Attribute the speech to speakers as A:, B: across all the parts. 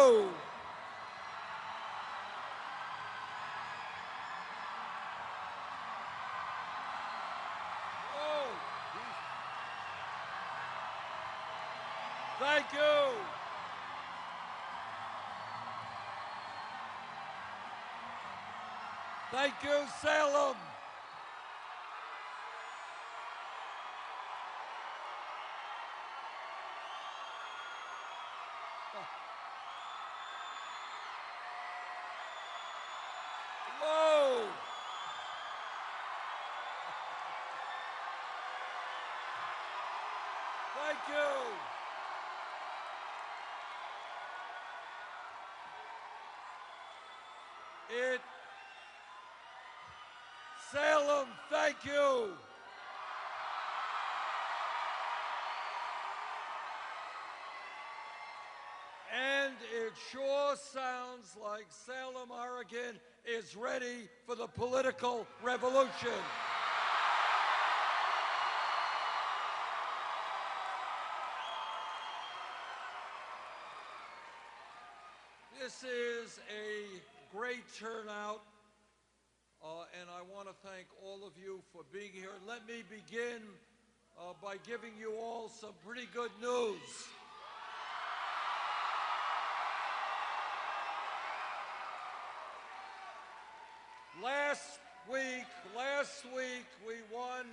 A: you. Whoa. Thank you. Thank you, Salem. Whoa. Thank you. Salem, thank you. And it sure sounds like Salem, Oregon is ready for the political revolution. This is a great turnout, and I want to thank all of you for being here. Let me begin by giving you all some pretty good news. Last week we won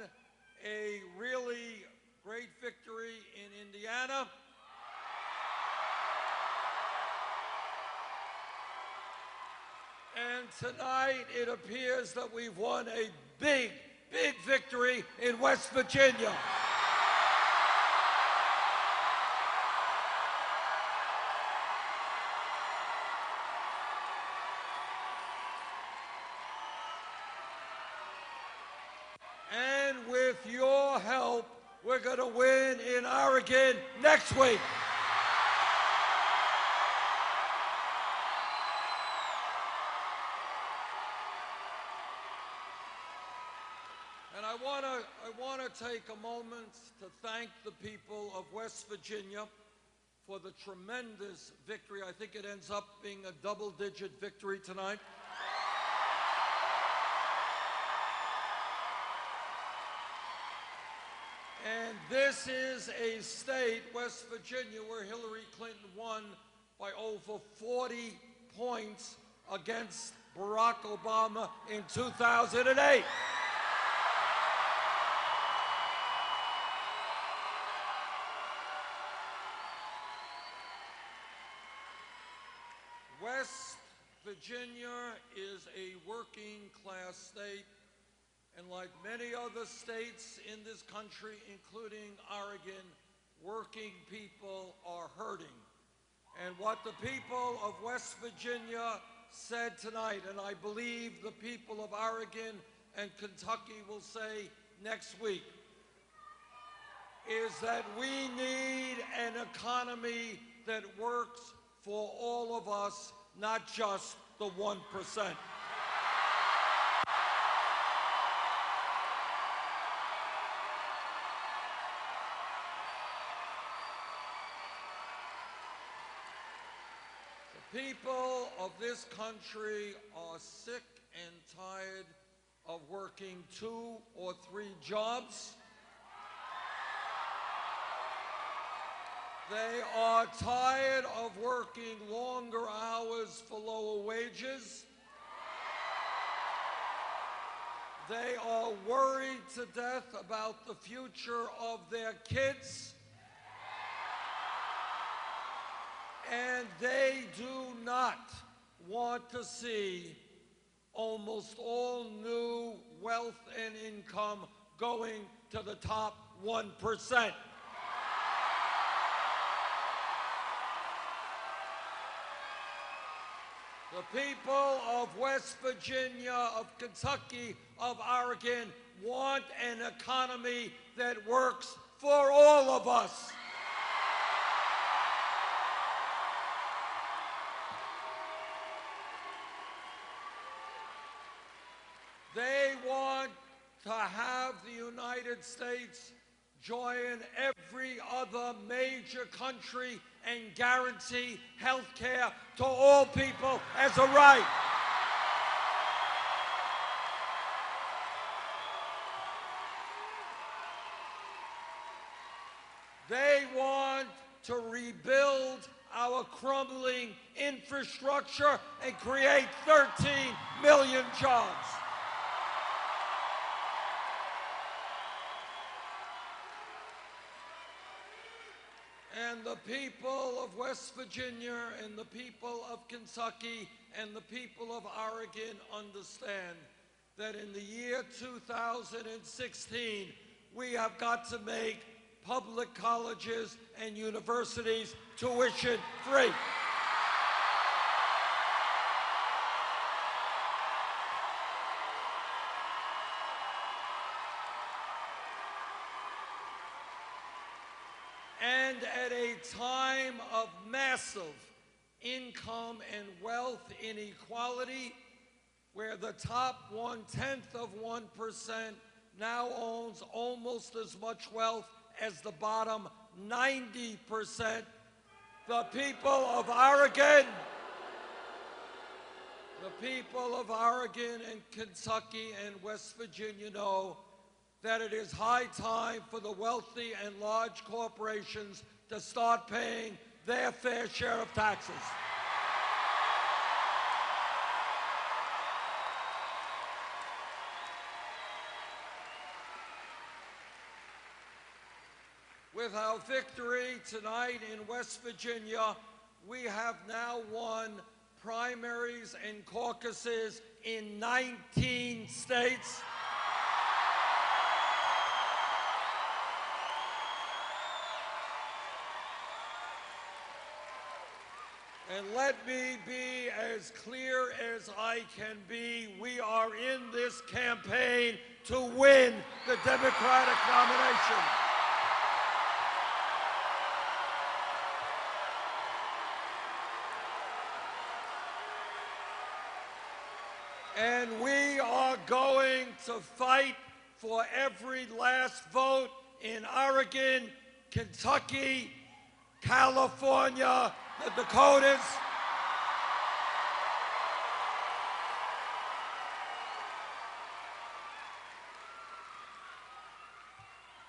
A: a really great victory in Indiana. And tonight it appears that we've won a big victory in West Virginia. And with your help, we're going to win in Oregon next week. And I want to take a moment to thank the people of West Virginia for the tremendous victory. I think it ends up being a double-digit victory tonight. And this is a state, West Virginia, where Hillary Clinton won by over 40 points against Barack Obama in 2008. West Virginia is a working-class state, and like many other states in this country, including Oregon, working people are hurting. And what the people of West Virginia said tonight, and I believe the people of Oregon and Kentucky will say next week, is that we need an economy that works for all of us, not just the 1%. The people of this country are sick and tired of working 2 or 3 jobs. They are tired of working longer hours for lower wages. They are worried to death about the future of their kids. And they do not want to see almost all new wealth and income going to the top 1%. The people of West Virginia, of Kentucky, of Oregon want an economy that works for all of us. They want to have the United States join every other major country and guarantee health care to all people as a right. They want to rebuild our crumbling infrastructure and create 13 million jobs. And the people of West Virginia and the people of Kentucky and the people of Oregon understand that in the year 2016, we have got to make public colleges and universities tuition free. And at a time of massive income and wealth inequality, where the top 0.1% now owns almost as much wealth as the bottom 90%, the people of Oregon and Kentucky and West Virginia know that it is high time for the wealthy and large corporations to start paying their fair share of taxes. With our victory tonight in West Virginia, we have now won primaries and caucuses in 19 states. And let me be as clear as I can be. We are in this campaign to win the Democratic nomination. And we are going to fight for every last vote in Oregon, Kentucky, California, the Dakotas,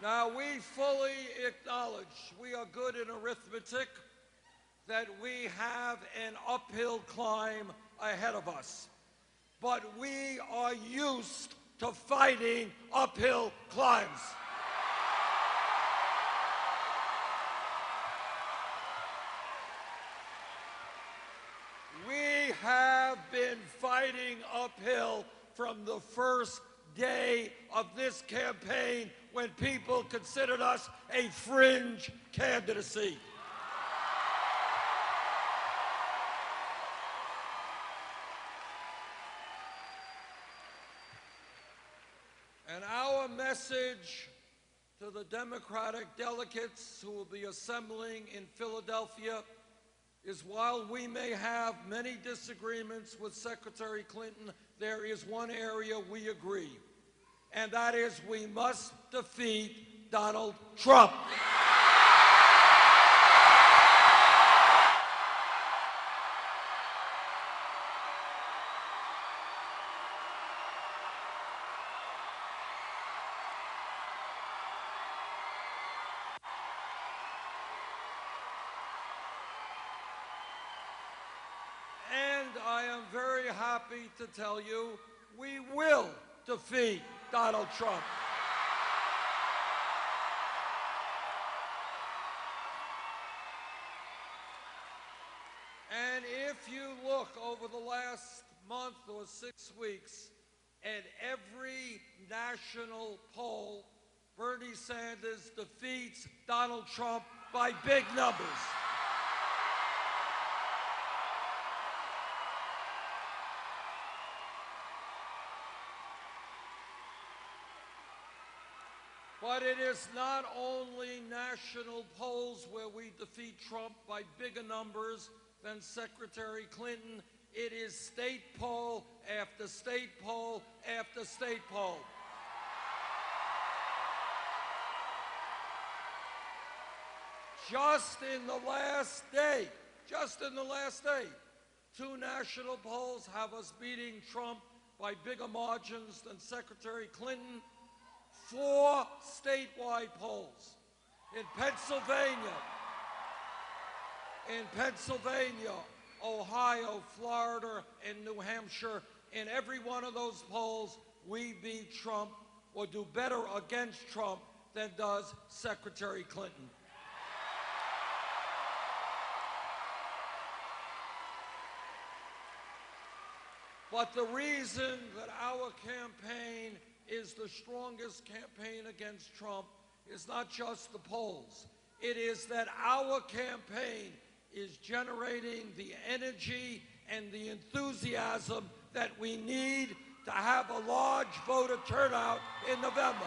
A: now we fully acknowledge, we are good in arithmetic, that we have an uphill climb ahead of us. But we are used to fighting uphill climbs. We have been fighting uphill from the first day of this campaign when people considered us a fringe candidacy. And our message to the Democratic delegates who will be assembling in Philadelphia is, while we may have many disagreements with Secretary Clinton, there is one area we agree, and that is we must defeat Donald Trump. And I am very happy to tell you we will defeat Donald Trump. And if you look over the last month or 6 weeks at every national poll, Bernie Sanders defeats Donald Trump by big numbers. But it is not only national polls where we defeat Trump by bigger numbers than Secretary Clinton. It is state poll after state poll after state poll. Just in the last day, two national polls have us beating Trump by bigger margins than Secretary Clinton. 4 statewide polls in Pennsylvania, Ohio, Florida, and New Hampshire. In every one of those polls, we beat Trump or do better against Trump than does Secretary Clinton. But the reason that our campaign is the strongest campaign against Trump is not just the polls. It is that our campaign is generating the energy and the enthusiasm that we need to have a large voter turnout in November.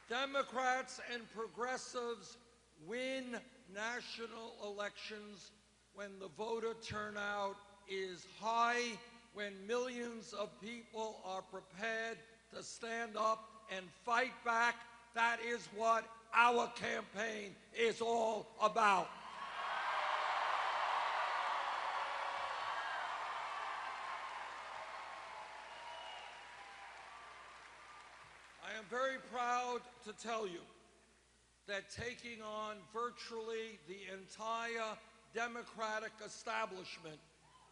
A: Democrats and progressives win national elections when the voter turnout is high, when millions of people are prepared to stand up and fight back. That is what our campaign is all about. I am very proud to tell you that taking on virtually the entire Democratic establishment,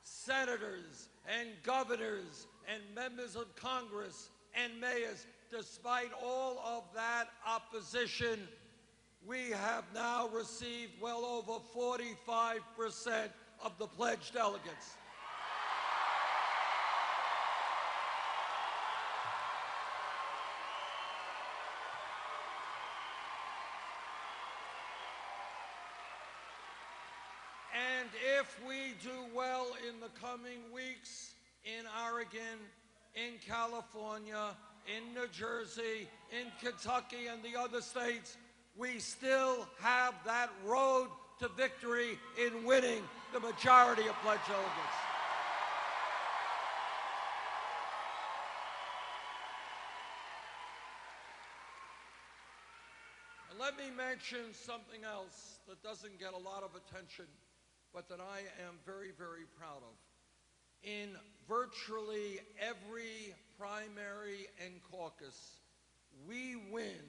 A: senators and governors and members of Congress and mayors, despite all of that opposition, we have now received well over 45% of the pledged delegates. And if we do well in the coming weeks in Oregon, in California, in New Jersey, in Kentucky, and the other states, we still have that road to victory in winning the majority of pledged delegates. And let me mention something else that doesn't get a lot of attention, but that I am very, very proud of. In virtually every primary and caucus, we win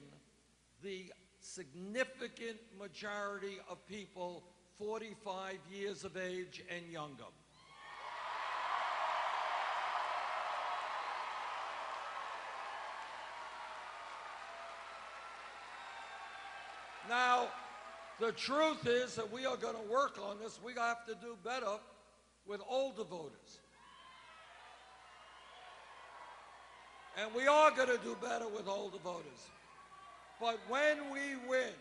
A: the significant majority of people 45 years of age and younger. Now, the truth is that we are going to work on this. We have to do better with older voters. And we are going to do better with older voters. But when we win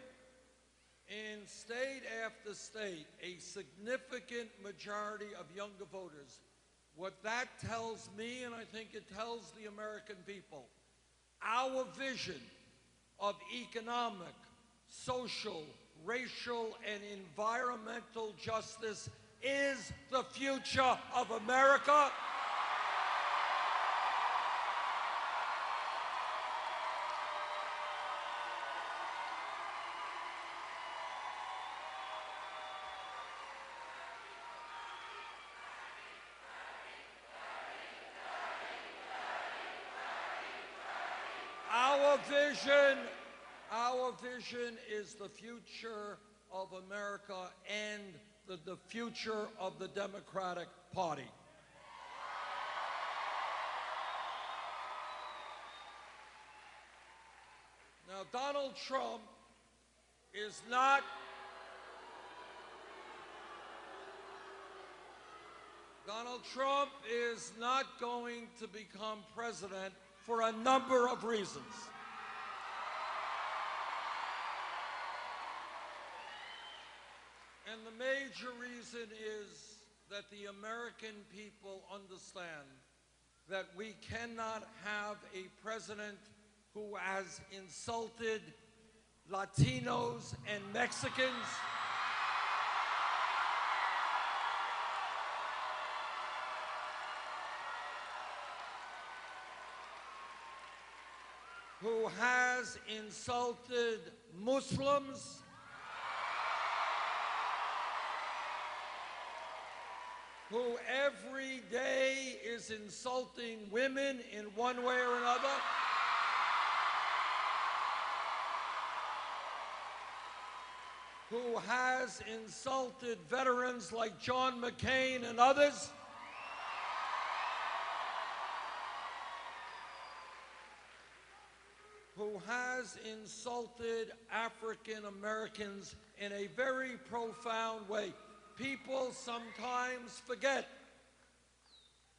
A: in state after state a significant majority of younger voters, what that tells me, and I think it tells the American people, our vision of economic, social, racial, and environmental justice is the future of America. Our vision is the future of America and the future of the Democratic Party. Now, Donald Trump is not going to become president for a number of reasons. And the major reason is that the American people understand that we cannot have a president who has insulted Latinos and Mexicans, who has insulted Muslims, who every day is insulting women in one way or another, who has insulted veterans like John McCain and others, who has insulted African Americans in a very profound way. People sometimes forget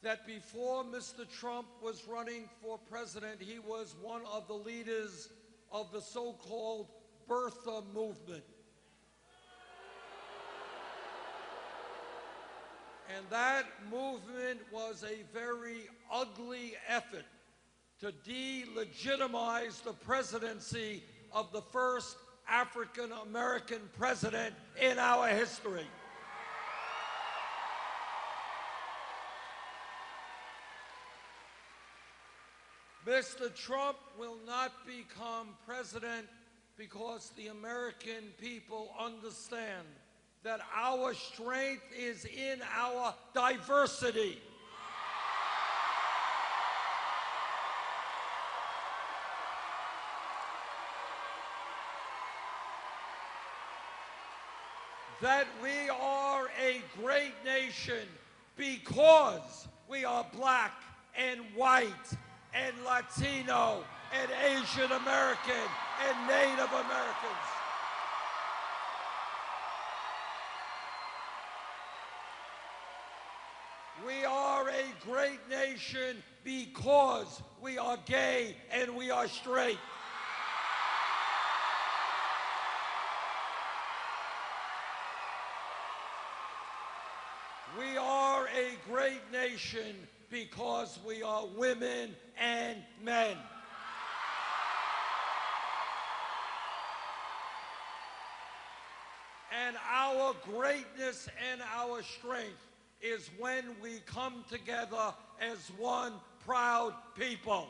A: that before Mr. Trump was running for president, he was one of the leaders of the so-called birther movement. And that movement was a very ugly effort to delegitimize the presidency of the first African-American president in our history. Mr. Trump will not become president because the American people understand that our strength is in our diversity. That we are a great nation because we are black and white and Latino and Asian American and Native Americans. We are a great nation because we are gay and we are straight. We are a great nation because we are women and men. And our greatness and our strength is when we come together as one proud people.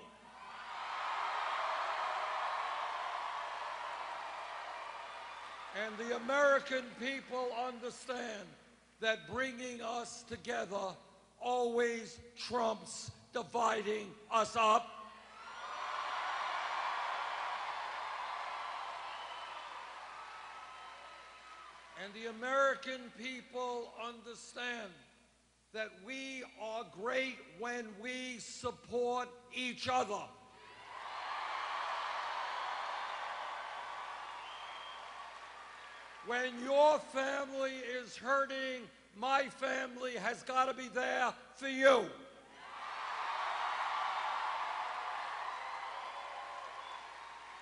A: And the American people understand that bringing us together always trumps dividing us up. And the American people understand that we are great when we support each other. When your family is hurting, my family has got to be there for you.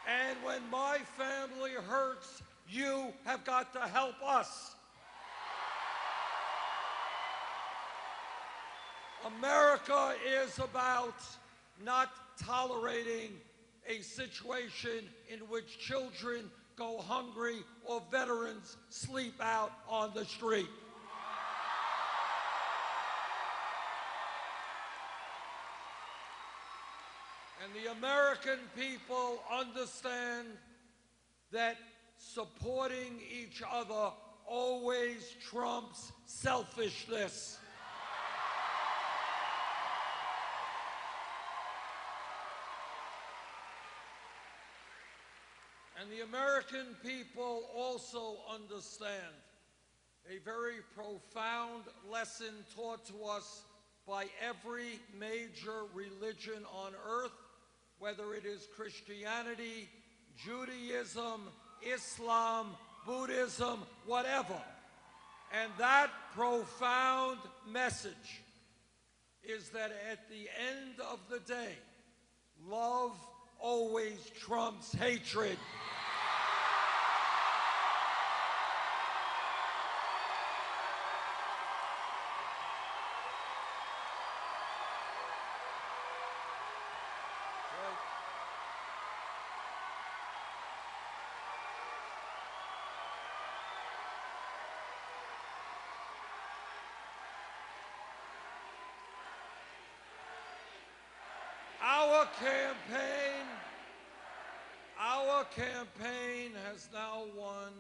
A: And when my family hurts, you have got to help us. America is about not tolerating a situation in which children go hungry or veterans sleep out on the street. And the American people understand that supporting each other always trumps selfishness. And the American people also understand a very profound lesson taught to us by every major religion on earth, whether it is Christianity, Judaism, Islam, Buddhism, whatever. And that profound message is that at the end of the day, love always trumps hatred. Our campaign Our campaign has now won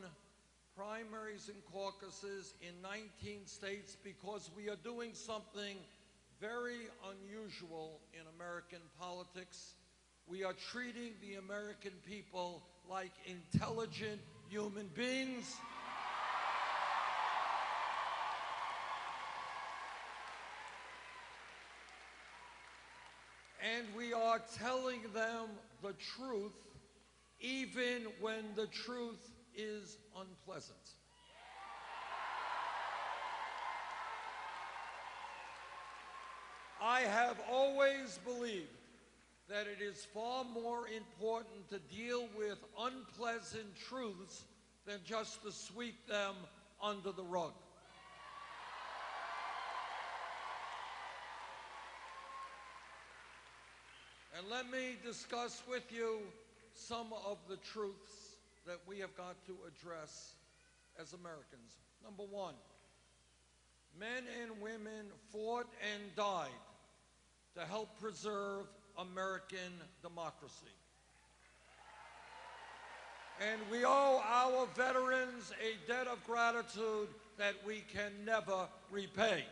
A: primaries and caucuses in 19 states because we are doing something very unusual in American politics. We are treating the American people like intelligent human beings. And we are telling them the truth, even when the truth is unpleasant. I have always believed that it is far more important to deal with unpleasant truths than just to sweep them under the rug. And let me discuss with you some of the truths that we have got to address as Americans. Number one, men and women fought and died to help preserve American democracy. And we owe our veterans a debt of gratitude that we can never repay.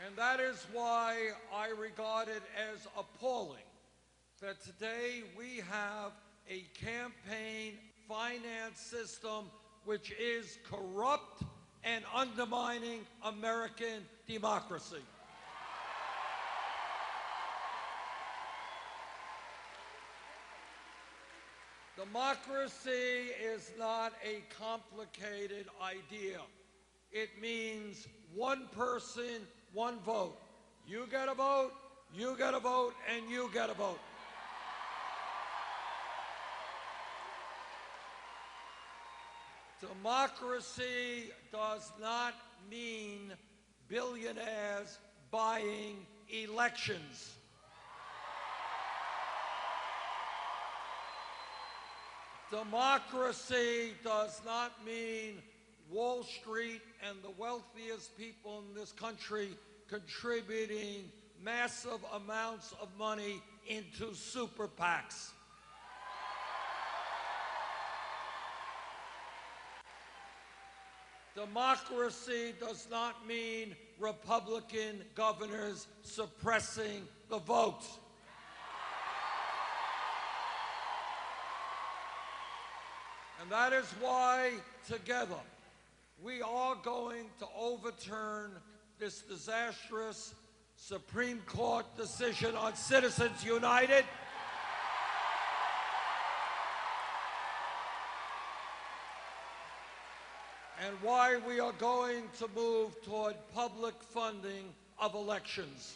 A: And that is why I regard it as appalling that today we have a campaign finance system which is corrupt and undermining American democracy. Democracy is not a complicated idea. It means one person, one vote. You get a vote, you get a vote, and you get a vote. Democracy does not mean billionaires buying elections. Democracy does not mean Wall Street and the wealthiest people in this country contributing massive amounts of money into super PACs. Democracy does not mean Republican governors suppressing the vote. And that is why, together, we are going to overturn this disastrous Supreme Court decision on Citizens United. And why we are going to move toward public funding of elections.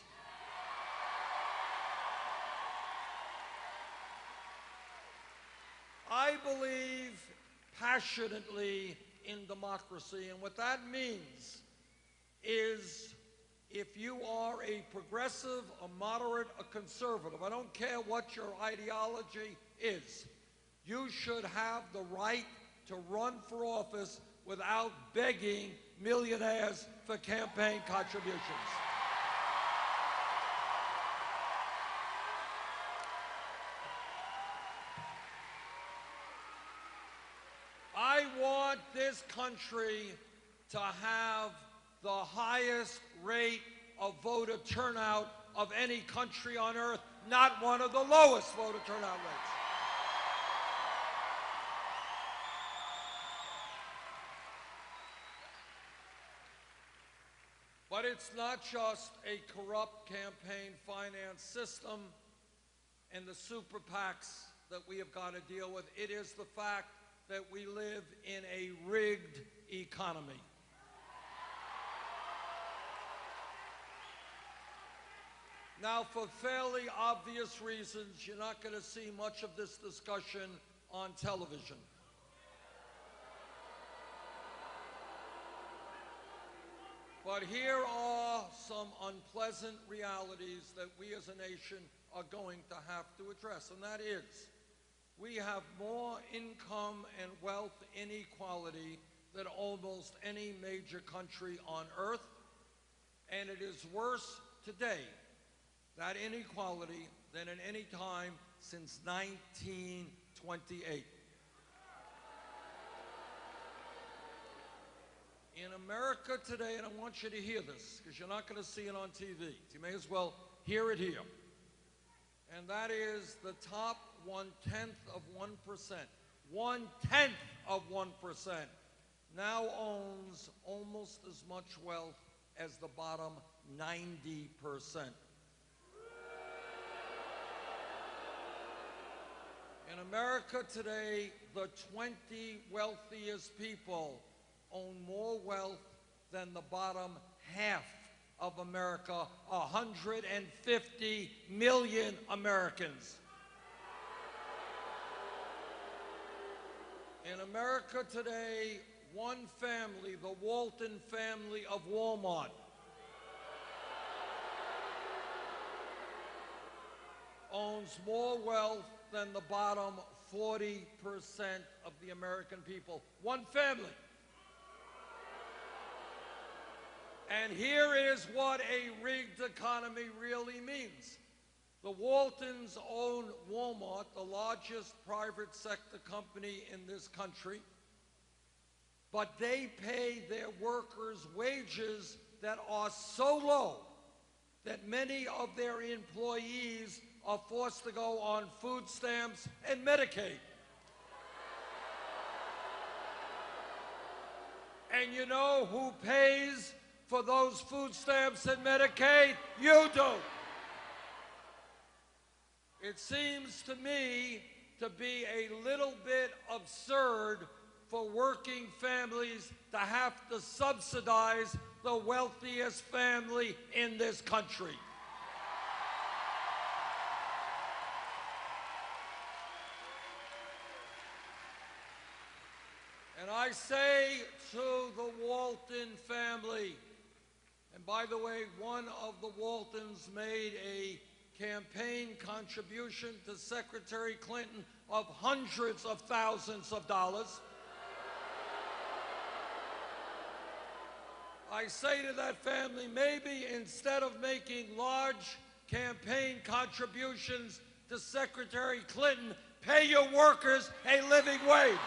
A: I believe passionately in democracy, and what that means is if you are a progressive, a moderate, a conservative, I don't care what your ideology is, you should have the right to run for office without begging millionaires for campaign contributions. I want this country to have the highest rate of voter turnout of any country on earth, not one of the lowest voter turnout rates. But it's not just a corrupt campaign finance system and the super PACs that we have got to deal with. It is the fact that we live in a rigged economy. Now, for fairly obvious reasons, you're not going to see much of this discussion on television. But here are some unpleasant realities that we as a nation are going to have to address, and that is, we have more income and wealth inequality than almost any major country on earth, and it is worse today that inequality than at any time since 1928. In America today, and I want you to hear this, because you're not going to see it on TV. You may as well hear it here. And that is the top 1/10 of 1%. 1/10 of 1% now owns almost as much wealth as the bottom 90%. In America today, the 20 wealthiest people own more wealth than the bottom half of America, 150 million Americans. In America today, one family, the Walton family of Walmart, owns more wealth than the bottom 40% of the American people. One family. And here is what a rigged economy really means. The Waltons own Walmart, the largest private sector company in this country, but they pay their workers wages that are so low that many of their employees are forced to go on food stamps and Medicaid. And you know who pays for those food stamps and Medicaid? You do. It seems to me to be a little bit absurd for working families to have to subsidize the wealthiest family in this country. And I say to the Walton family, and by the way, one of the Waltons made a campaign contribution to Secretary Clinton of hundreds of thousands of dollars. I say to that family, maybe instead of making large campaign contributions to Secretary Clinton, pay your workers a living wage.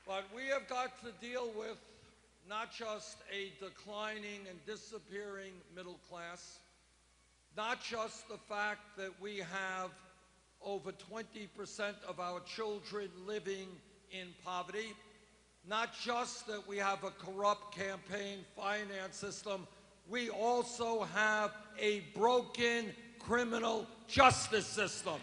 A: But we have got to deal with not just a declining and disappearing middle class, not just the fact that we have over 20% of our children living in poverty, not just that we have a corrupt campaign finance system, we also have a broken criminal justice system.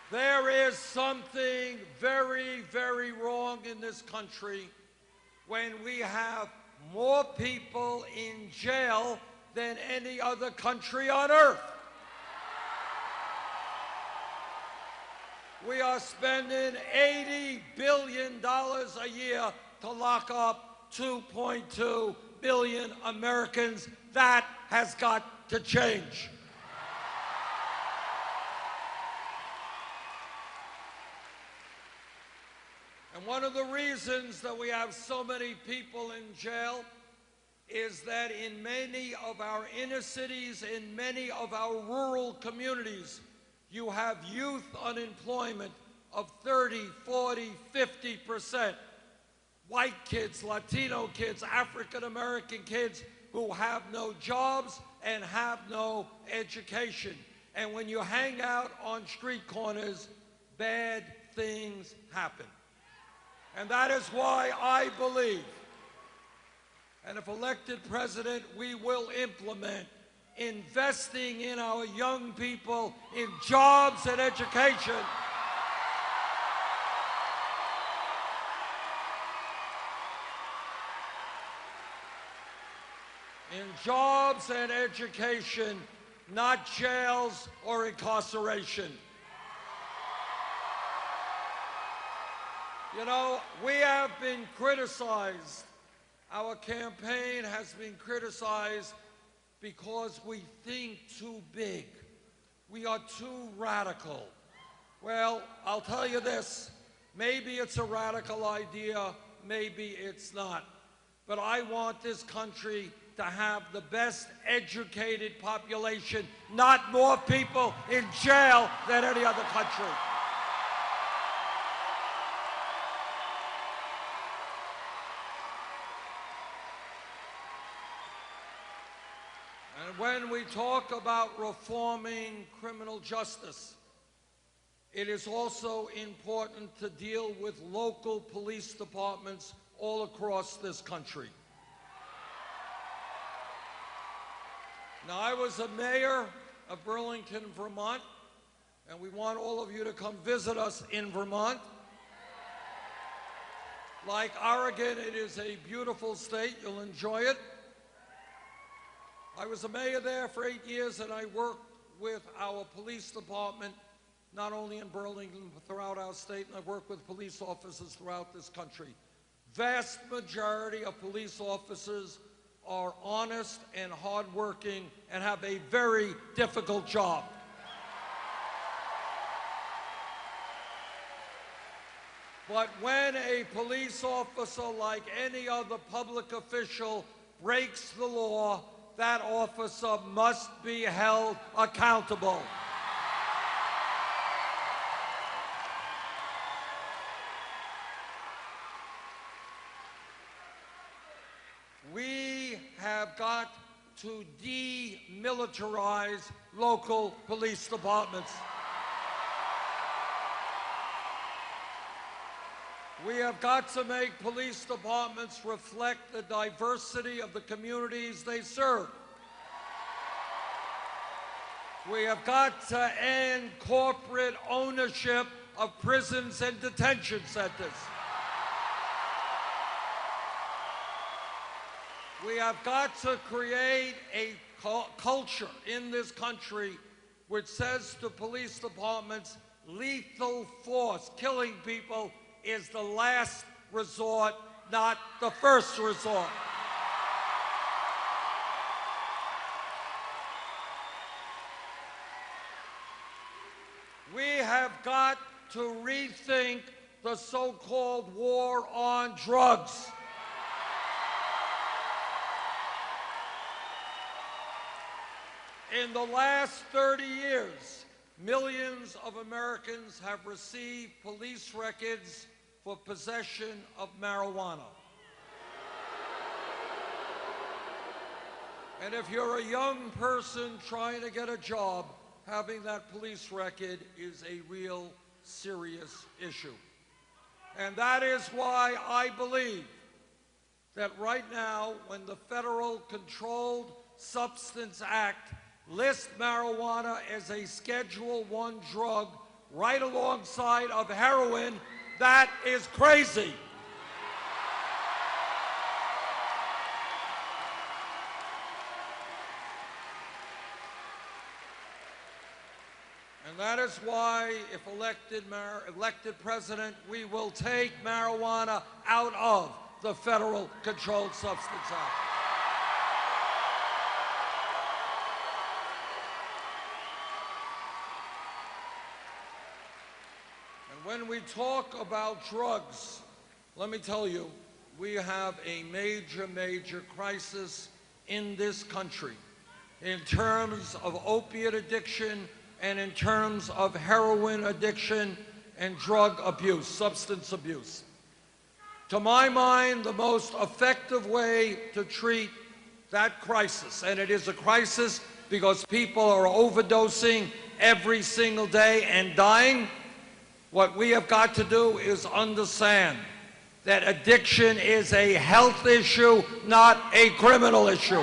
A: There is something very, very wrong in this country when we have more people in jail than any other country on earth. We are spending $80 billion a year to lock up 2.2 billion Americans. That has got to change. And one of the reasons that we have so many people in jail is that in many of our inner cities, in many of our rural communities, you have youth unemployment of 30, 40, 50%. White kids, Latino kids, African American kids who have no jobs and have no education. And when you hang out on street corners, bad things happen. And that is why I believe, and if elected president, we will implement investing in our young people in jobs and education. In jobs and education, not jails or incarceration. You know, we have been criticized. Our campaign has been criticized because we think too big. We are too radical. Well, I'll tell you this, maybe it's a radical idea, maybe it's not. But I want this country to have the best educated population, not more people in jail than any other country. And when we talk about reforming criminal justice, it is also important to deal with local police departments all across this country. Now, I was a mayor of Burlington, Vermont, and we want all of you to come visit us in Vermont. Like Oregon, it is a beautiful state. You'll enjoy it. I was a mayor there for 8 years, and I worked with our police department, not only in Burlington, but throughout our state, and I've worked with police officers throughout this country. Vast majority of police officers are honest and hardworking and have a very difficult job. But when a police officer, like any other public official, breaks the law, that officer must be held accountable. We have got to demilitarize local police departments. We have got to make police departments reflect the diversity of the communities they serve. We have got to end corporate ownership of prisons and detention centers. We have got to create a culture in this country which says to police departments, lethal force, killing people, is the last resort, not the first resort. We have got to rethink the so-called war on drugs. In the last 30 years, millions of Americans have received police records for possession of marijuana. And if you're a young person trying to get a job, having that police record is a real serious issue. And that is why I believe that right now, when the Federal Controlled Substance Act lists marijuana as a Schedule I drug right alongside of heroin, that is crazy. And that is why, if elected president, we will take marijuana out of the Federal Controlled Substance Act. When we talk about drugs, let me tell you, we have a major, major crisis in this country in terms of opiate addiction and in terms of heroin addiction and drug abuse, substance abuse. To my mind, the most effective way to treat that crisis, and it is a crisis because people are overdosing every single day and dying, what we have got to do is understand that addiction is a health issue, not a criminal issue.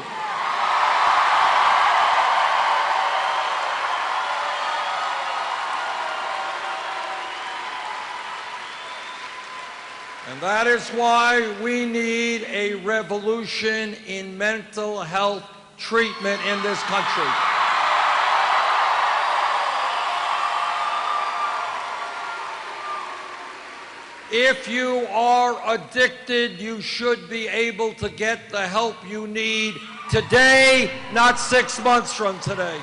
A: And that is why we need a revolution in mental health treatment in this country. If you are addicted, you should be able to get the help you need today, not 6 months from today.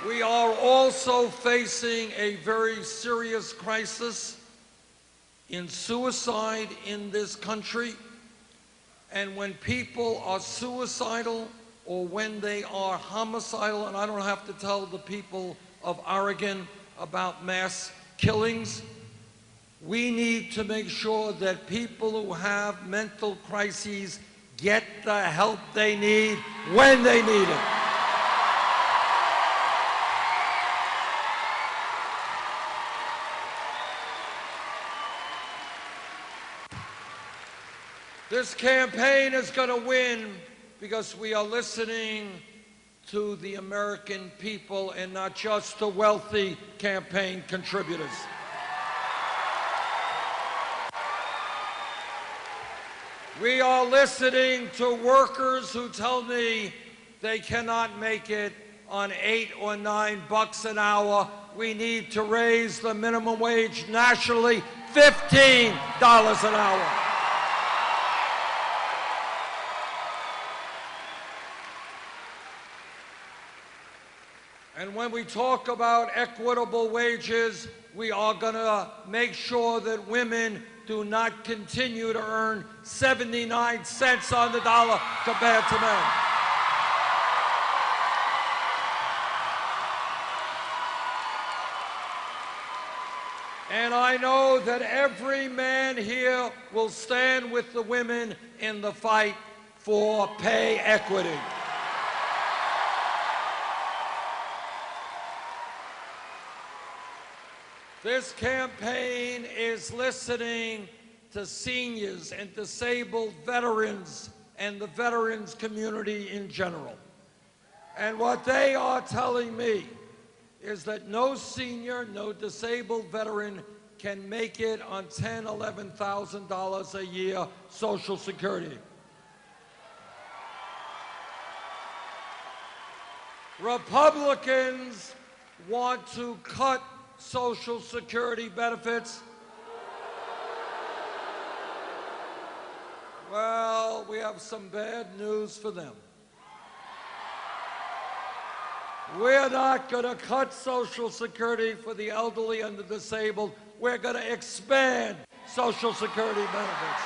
A: We are also facing a very serious crisis in suicide in this country. And when people are suicidal or when they are homicidal, and I don't have to tell the people of Oregon about mass killings, we need to make sure that people who have mental crises get the help they need when they need it. This campaign is going to win because we are listening to the American people and not just the wealthy campaign contributors. We are listening to workers who tell me they cannot make it on $8 or $9 an hour. We need to raise the minimum wage nationally, $15 an hour. And when we talk about equitable wages, we are going to make sure that women do not continue to earn 79 cents on the dollar compared to men. And I know that every man here will stand with the women in the fight for pay equity. This campaign is listening to seniors and disabled veterans and the veterans community in general. And what they are telling me is that no senior, no disabled veteran can make it on $10,000, $11,000 a year Social Security. Republicans want to cut Social Security benefits. Well, we have some bad news for them. We're not going to cut Social Security for the elderly and the disabled. We're going to expand Social Security benefits.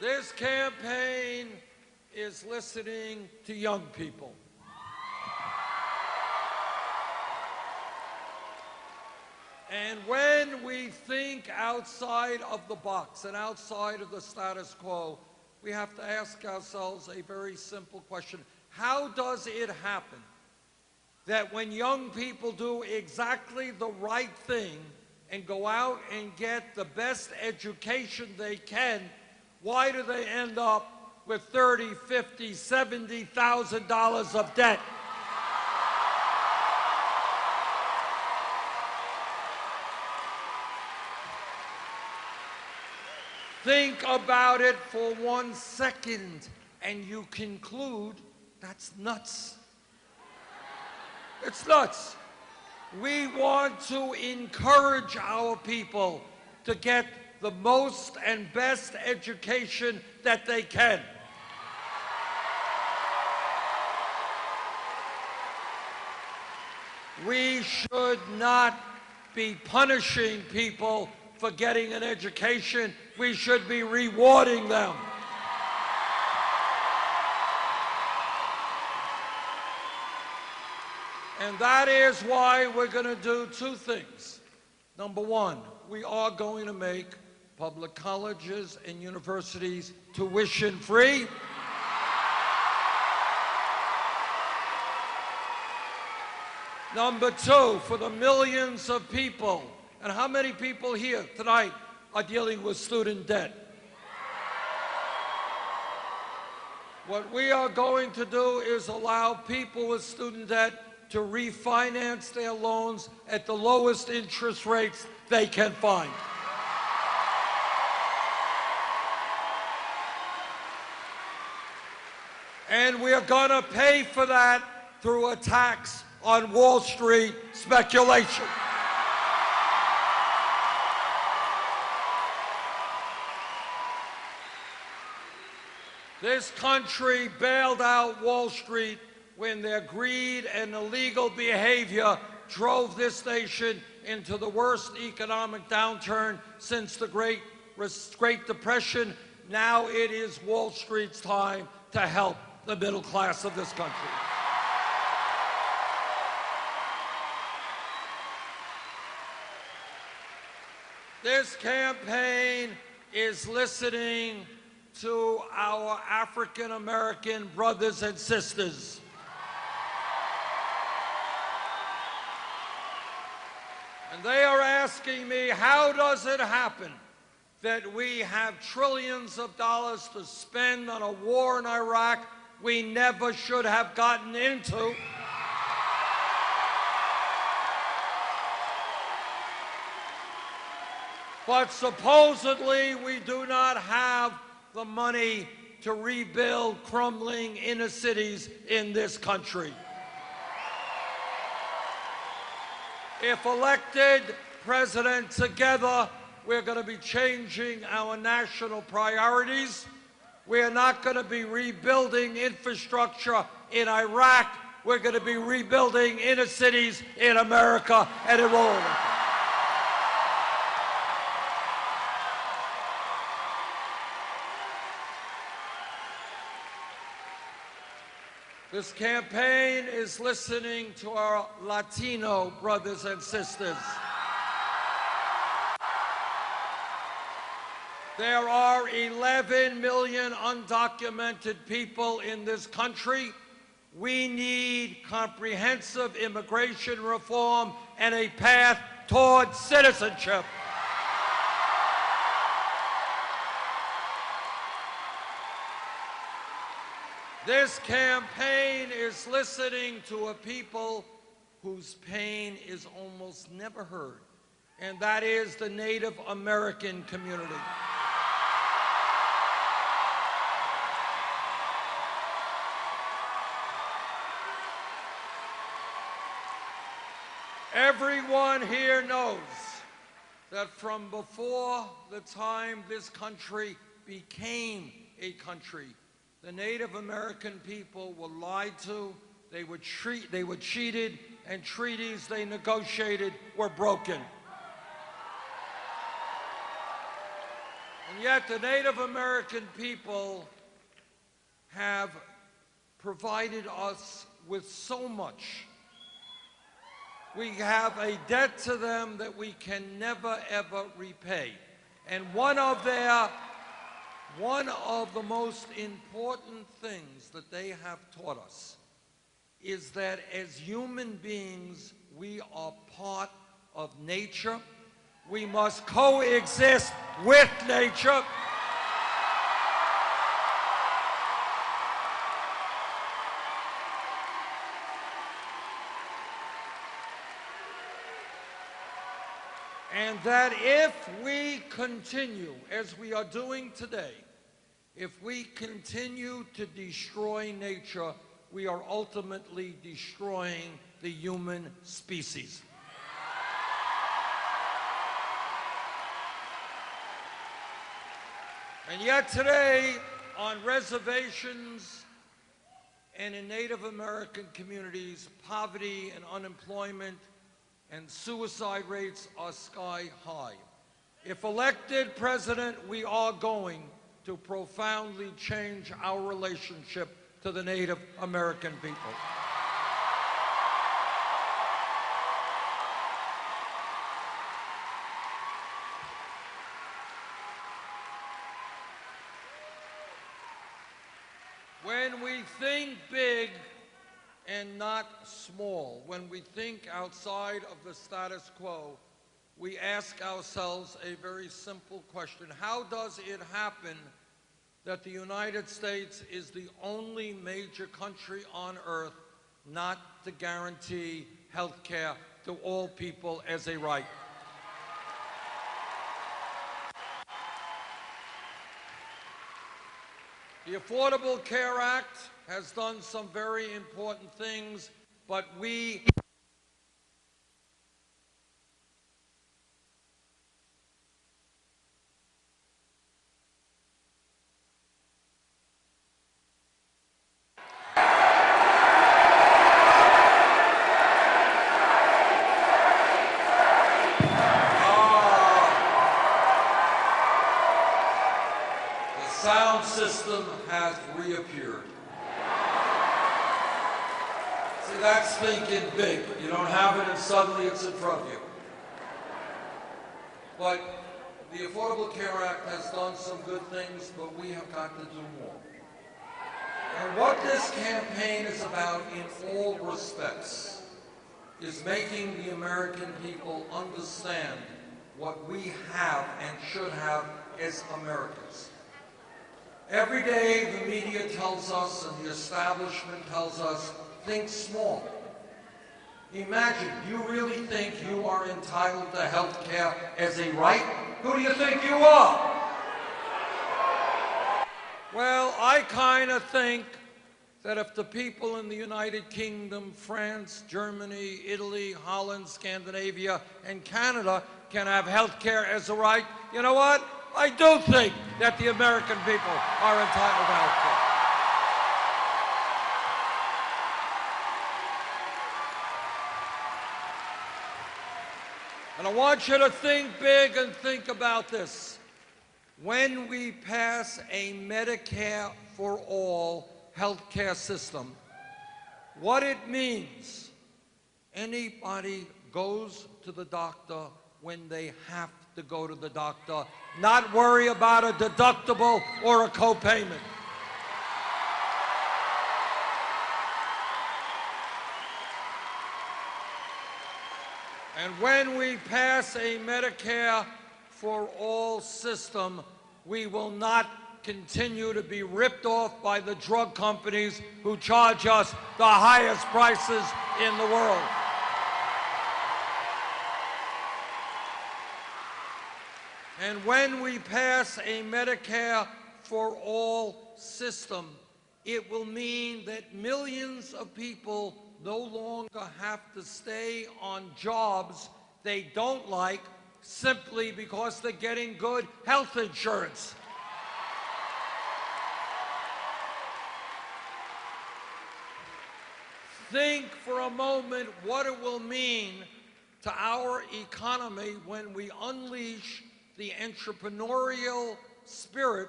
A: This campaign is listening to young people. And when we think outside of the box and outside of the status quo, we have to ask ourselves a very simple question. How does it happen that when young people do exactly the right thing and go out and get the best education they can, why do they end up with $30,000, $50,000, $70,000 of debt? Think about it for 1 second and you conclude that's nuts. It's nuts. We want to encourage our people to get the most and best education that they can. We should not be punishing people for getting an education. We should be rewarding them. And that is why we're going to do two things. Number one, we are going to make public colleges and universities tuition-free. Number two, for the millions of people, and how many people here tonight are dealing with student debt? What we are going to do is allow people with student debt to refinance their loans at the lowest interest rates they can find. And we are going to pay for that through a tax on Wall Street speculation. This country bailed out Wall Street when their greed and illegal behavior drove this nation into the worst economic downturn since the Great Depression. Now it is Wall Street's time to help the middle class of this country. This campaign is listening to our African American brothers and sisters. And they are asking me, how does it happen that we have trillions of dollars to spend on a war in Iraq we never should have gotten into? But supposedly we do not have the money to rebuild crumbling inner cities in this country. If elected president, together we're going to be changing our national priorities. We're not going to be rebuilding infrastructure in Iraq. We're going to be rebuilding inner cities in America and in all of them. This campaign is listening to our Latino brothers and sisters. There are 11 million undocumented people in this country. We need comprehensive immigration reform and a path toward citizenship. This campaign is listening to a people whose pain is almost never heard, and that is the Native American community. Everyone here knows that from before the time this country became a country, the Native American people were lied to, they were cheated, and treaties they negotiated were broken. And yet the Native American people have provided us with so much. We have a debt to them that we can never, ever repay. And one of the most important things that they have taught us is that as human beings, we are part of nature. We must coexist with nature. And that if we continue, as we are doing today, if we continue to destroy nature, we are ultimately destroying the human species. And yet today, on reservations and in Native American communities, poverty and unemployment and suicide rates are sky high. If elected president, we are going to profoundly change our relationship to the Native American people. When we think big and not small, when we think outside of the status quo, we ask ourselves a very simple question. How does it happen that the United States is the only major country on earth not to guarantee health care to all people as a right? The Affordable Care Act has done some very important things, but we sound system has reappeared. See, that's thinking big. You don't have it and suddenly it's in front of you. But the Affordable Care Act has done some good things, but we have got to do more. And what this campaign is about in all respects is making the American people understand what we have and should have as Americans. Every day the media tells us and the establishment tells us, think small. Imagine, you really think you are entitled to health care as a right? Who do you think you are? Well, I kind of think that if the people in the United Kingdom, France, Germany, Italy, Holland, Scandinavia, and Canada can have health care as a right, you know what? I do think that the American people are entitled to health care. And I want you to think big and think about this. When we pass a Medicare for all health care system, what it means, anybody goes to the doctor when they have to go to the doctor, not worry about a deductible or a copayment. And when we pass a Medicare for all system, we will not continue to be ripped off by the drug companies who charge us the highest prices in the world. And when we pass a Medicare for all system, it will mean that millions of people no longer have to stay on jobs they don't like simply because they're getting good health insurance. Think for a moment what it will mean to our economy when we unleash the entrepreneurial spirit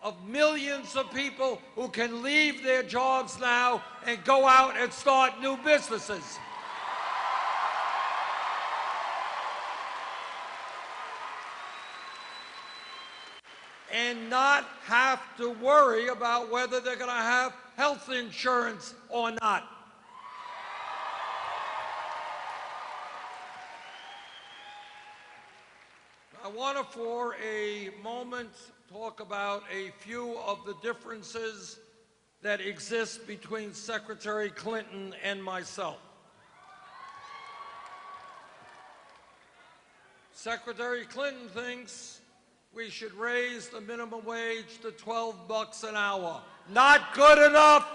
A: of millions of people who can leave their jobs now and go out and start new businesses. And not have to worry about whether they're going to have health insurance or not. I want to, for a moment, talk about a few of the differences that exist between Secretary Clinton and myself. Secretary Clinton thinks we should raise the minimum wage to $12 an hour. Not good enough.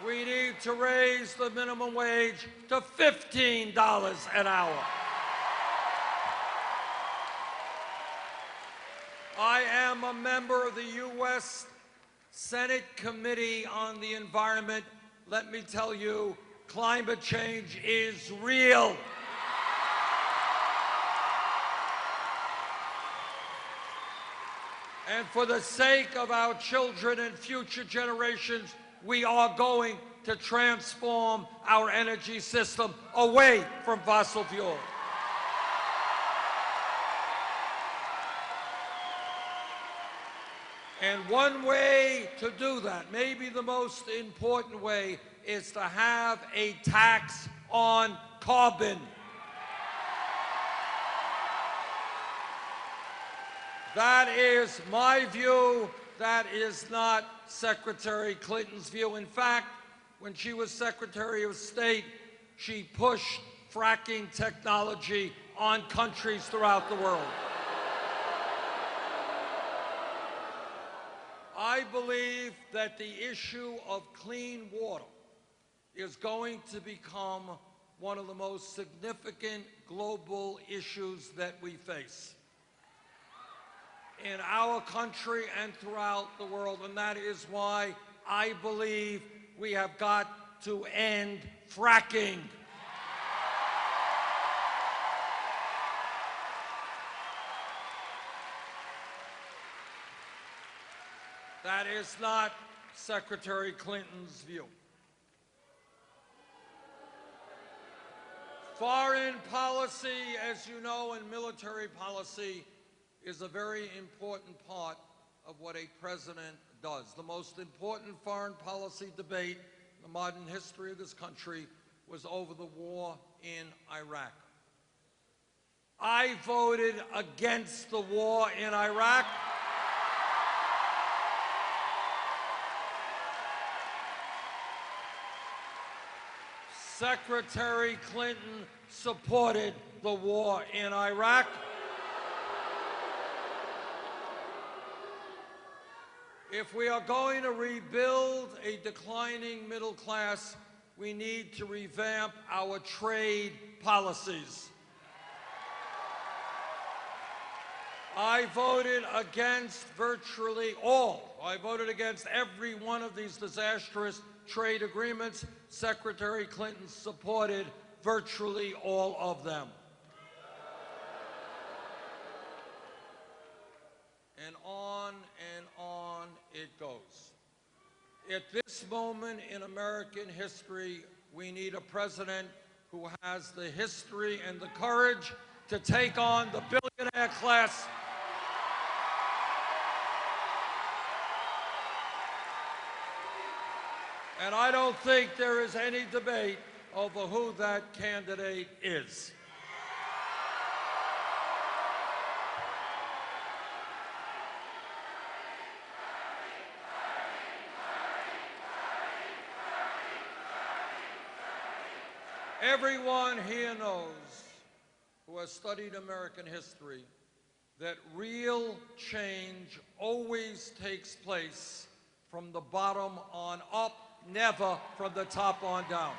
A: We need to raise the minimum wage to $15 an hour. I am a member of the U.S. Senate Committee on the Environment. Let me tell you, climate change is real. And for the sake of our children and future generations, we are going to transform our energy system away from fossil fuel. And one way to do that, maybe the most important way, is to have a tax on carbon. That is my view. That is not Secretary Clinton's view. In fact, when she was Secretary of State, she pushed fracking technology on countries throughout the world. I believe that the issue of clean water is going to become one of the most significant global issues that we face in our country and throughout the world. And that is why I believe we have got to end fracking. That is not Secretary Clinton's view. Foreign policy, as you know, and military policy is a very important part of what a president does. The most important foreign policy debate in the modern history of this country was over the war in Iraq. I voted against the war in Iraq. Secretary Clinton supported the war in Iraq. If we are going to rebuild a declining middle class, we need to revamp our trade policies. I voted against virtually all. I voted against every one of these disastrous trade agreements. Secretary Clinton supported virtually all of them. And on it goes. At this moment in American history, we need a president who has the history and the courage to take on the billionaire class. And I don't think there is any debate over who that candidate is. Everyone here knows, who has studied American history, that real change always takes place from the bottom on up, never from the top on down.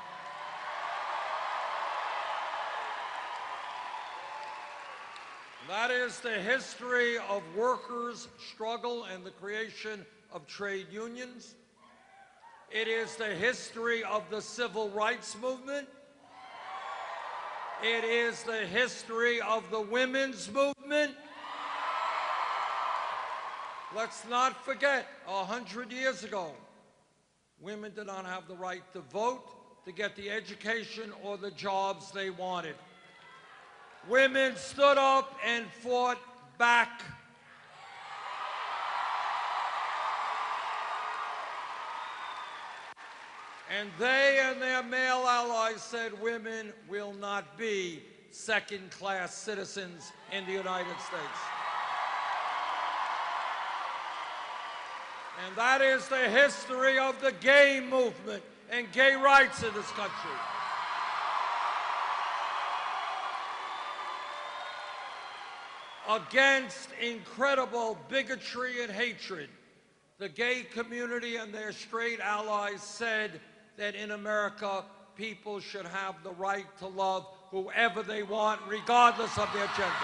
A: That is the history of workers' struggle and the creation of trade unions. It is the history of the civil rights movement. It is the history of the women's movement. Let's not forget, 100 years ago, women did not have the right to vote, to get the education or the jobs they wanted. Women stood up and fought back. And they and their male allies said women will not be second-class citizens in the United States. And that is the history of the gay movement and gay rights in this country. Against incredible bigotry and hatred, the gay community and their straight allies said that in America, people should have the right to love whoever they want, regardless of their gender.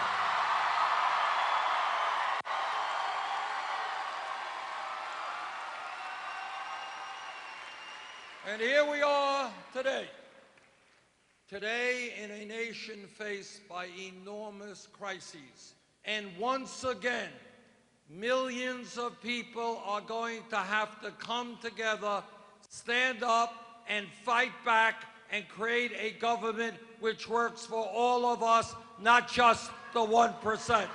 A: And here we are today. Today, in a nation faced by enormous crises. And once again, millions of people are going to have to come together, stand up, and fight back and create a government which works for all of us, not just the 1%.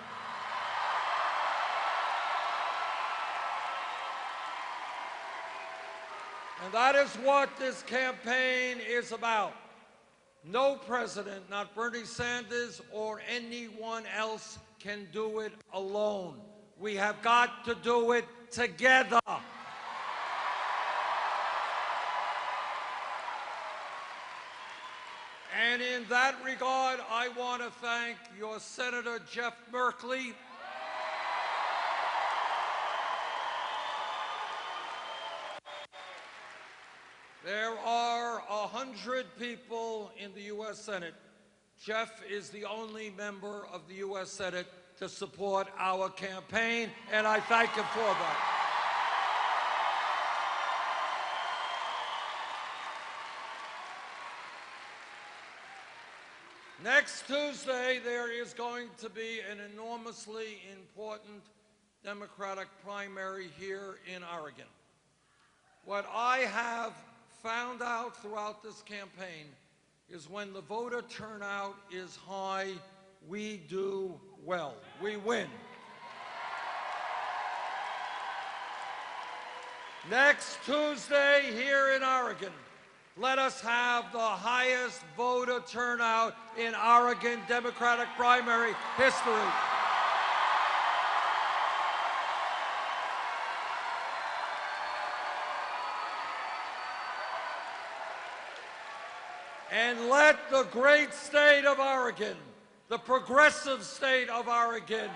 A: And that is what this campaign is about. No president, not Bernie Sanders or anyone else, can do it alone. We have got to do it together. And in that regard, I want to thank your Senator Jeff Merkley There are 100 people in the U.S. Senate. Jeff is the only member of the U.S. Senate to support our campaign, and I thank him for that. Next Tuesday, there is going to be an enormously important Democratic primary here in Oregon. What I have found out throughout this campaign is when the voter turnout is high, we do well. We win. Next Tuesday here in Oregon, let us have the highest voter turnout in Oregon Democratic primary history. And let the great state of Oregon, the progressive state of Oregon,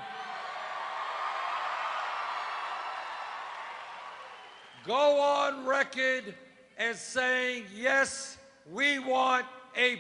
A: go on record as saying, yes, we want a